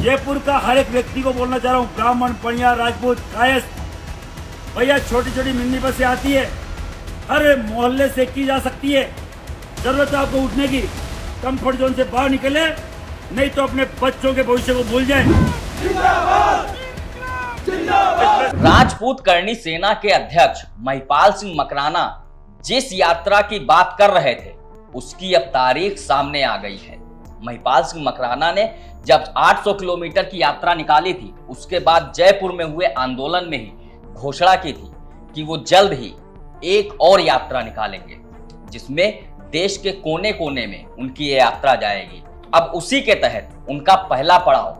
जयपुर का हर एक व्यक्ति को बोलना चाह रहा हूँ, ब्राह्मण, पणिया, राजपूत, कायस्थ, भैया छोटी छोटी मिनी बसें आती है, हर मोहल्ले से की जा सकती है। जरूरत है आपको उठने की, कंफर्ट जोन से बाहर निकले, नहीं तो अपने बच्चों के भविष्य को भूल जाए। राजपूत करणी सेना के अध्यक्ष महिपाल सिंह मकराना जिस यात्रा की बात कर रहे थे उसकी अब तारीख सामने आ गई है। महिपाल सिंह मकराना ने जब 800 किलोमीटर की यात्रा निकाली थी, उसके बाद जयपुर में हुए आंदोलन में ही घोषणा की थी कि वो जल्द ही एक और यात्रा निकालेंगे जिसमें देश के कोने कोने में उनकी ये यात्रा जाएगी। अब उसी के तहत उनका पहला पड़ाव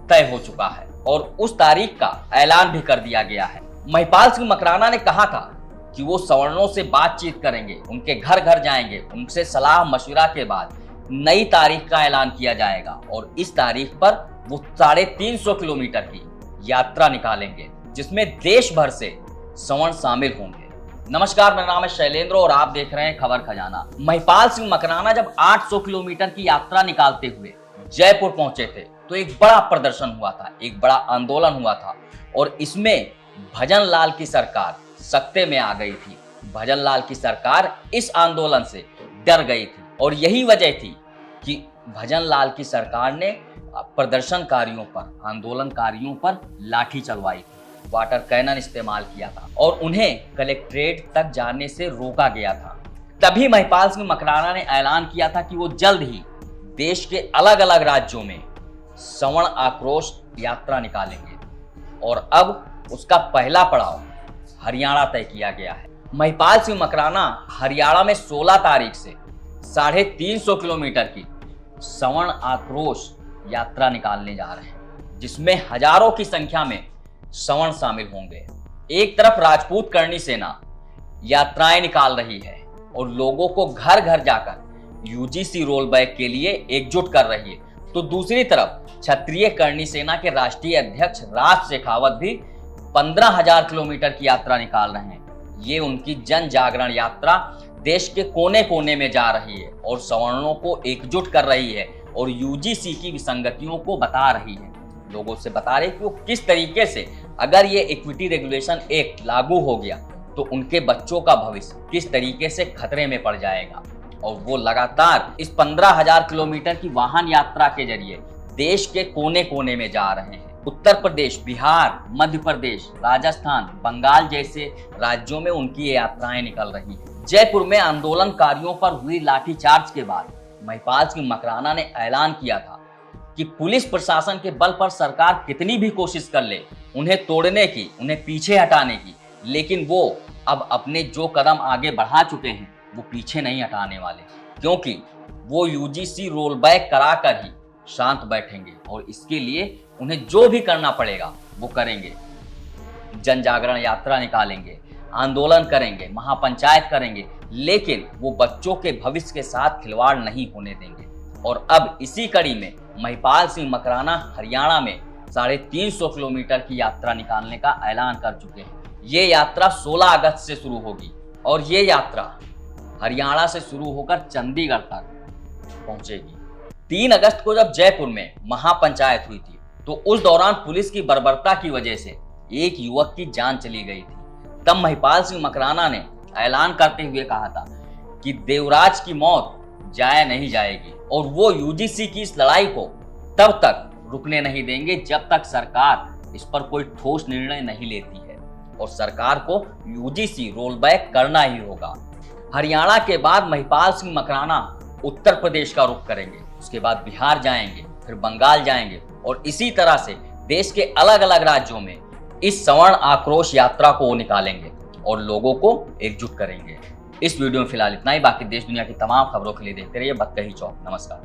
तय हो चुका है और उस तारीख का ऐलान भी कर दिया गया है। महिपाल सिंह मकराना ने कहा था कि वो सवर्णों से बातचीत करेंगे, उनके घर घर जाएंगे, उनसे सलाह मशविरा के बाद नई तारीख का ऐलान किया जाएगा और इस तारीख पर वो 350 किलोमीटर की यात्रा निकालेंगे जिसमें देश भर से सवर्ण शामिल होंगे। नमस्कार, मेरा नाम है शैलेंद्र और आप देख रहे हैं खबर खजाना। महिपाल सिंह मकराना जब 800 किलोमीटर की यात्रा निकालते हुए जयपुर पहुंचे थे तो एक बड़ा प्रदर्शन हुआ था, एक बड़ा आंदोलन हुआ था और इसमें भजन लाल की सरकार सत्ते में आ गई थी। भजन लाल की सरकार इस आंदोलन से डर गई थी और यही वजह थी कि भजन लाल की सरकार ने प्रदर्शनकारियों पर, आंदोलनकारियों पर लाठी चलवाई थी, वाटर कैनन इस्तेमाल किया था और उन्हें कलेक्ट्रेट तक जाने से रोका गया था। तभी महिपाल सिंह मकराना ने ऐलान किया था कि वो जल्द ही देश के अलग अलग राज्यों में सवर्ण आक्रोश यात्रा निकालेंगे और अब उसका पहला पड़ाव हरियाणा तय किया गया है। महिपाल सिंह मकराना हरियाणा में 16 तारीख से 350 किलोमीटर की सवर्ण आक्रोश यात्रा निकालने जा रहे हैं जिसमें हजारों की संख्या में सवर्ण शामिल होंगे। एक तरफ राजपूत करणी सेना यात्राएं निकाल रही है और लोगों को घर घर जाकर यूजीसी रोल बैक के लिए एकजुट कर रही है, तो दूसरी तरफ क्षत्रिय करणी सेना के राष्ट्रीय अध्यक्ष राज शेखावत भी 15,000 किलोमीटर की यात्रा निकाल रहे हैं। ये उनकी जन जागरण यात्रा देश के कोने कोने में जा रही है और सवर्णों को एकजुट कर रही है और यूजीसी की विसंगतियों को बता रही है, लोगों से बता रही है कि वो किस तरीके से अगर ये इक्विटी रेगुलेशन एक्ट लागू हो गया तो उनके बच्चों का भविष्य किस तरीके से खतरे में पड़ जाएगा। और वो लगातार इस 15,000 किलोमीटर की वाहन यात्रा के जरिए देश के कोने कोने में जा रहे हैं। उत्तर प्रदेश, बिहार, मध्य प्रदेश, राजस्थान, बंगाल जैसे राज्यों में उनकी ये यात्राएं निकल रही हैं। जयपुर में आंदोलनकारियों पर हुई लाठीचार्ज के बाद महिपाल सिंह मकराना ने ऐलान किया था कि पुलिस प्रशासन के बल पर सरकार कितनी भी कोशिश कर ले उन्हें तोड़ने की, उन्हें पीछे हटाने की, लेकिन वो अब अपने जो कदम आगे बढ़ा चुके हैं वो पीछे नहीं हटाने वाले, क्योंकि वो यूजीसी रोल बैक कराकर ही शांत बैठेंगे और इसके लिए उन्हें जो भी करना पड़ेगा वो करेंगे। जन जागरण यात्रा निकालेंगे, आंदोलन करेंगे, महापंचायत करेंगे, लेकिन वो बच्चों के भविष्य के साथ खिलवाड़ नहीं होने देंगे। और अब इसी कड़ी में महिपाल सिंह मकराना हरियाणा में 350 किलोमीटर की यात्रा निकालने का ऐलान कर चुके हैं। ये यात्रा 16 अगस्त से शुरू होगी और ये यात्रा हरियाणा से शुरू होकर चंडीगढ़ तक पहुंचेगी। 3 अगस्त को जब जयपुर में महापंचायत हुई थी तो उस दौरान पुलिस की बर्बरता की वजह से एक युवक की जान चली गई थी। तब महिपाल सिंह मकराना ने ऐलान करते हुए कहा था कि देवराज की मौत जाया नहीं जाएगी और वो यूजीसी की इस लड़ाई को तब तक रुकने नहीं देंगे जब तक सरकार इस पर कोई ठोस निर्णय नहीं लेती है और सरकार को यूजीसी रोल बैक करना ही होगा। हरियाणा के बाद महिपाल सिंह मकराना उत्तर प्रदेश का रुख करेंगे, उसके बाद बिहार जाएंगे, फिर बंगाल जाएंगे और इसी तरह से देश के अलग अलग राज्यों में इस सवर्ण आक्रोश यात्रा को वो निकालेंगे और लोगों को एकजुट करेंगे। इस वीडियो में फिलहाल इतना ही। बाकी देश दुनिया की तमाम खबरों के लिए देखते रहिए बतकही चौक। नमस्कार।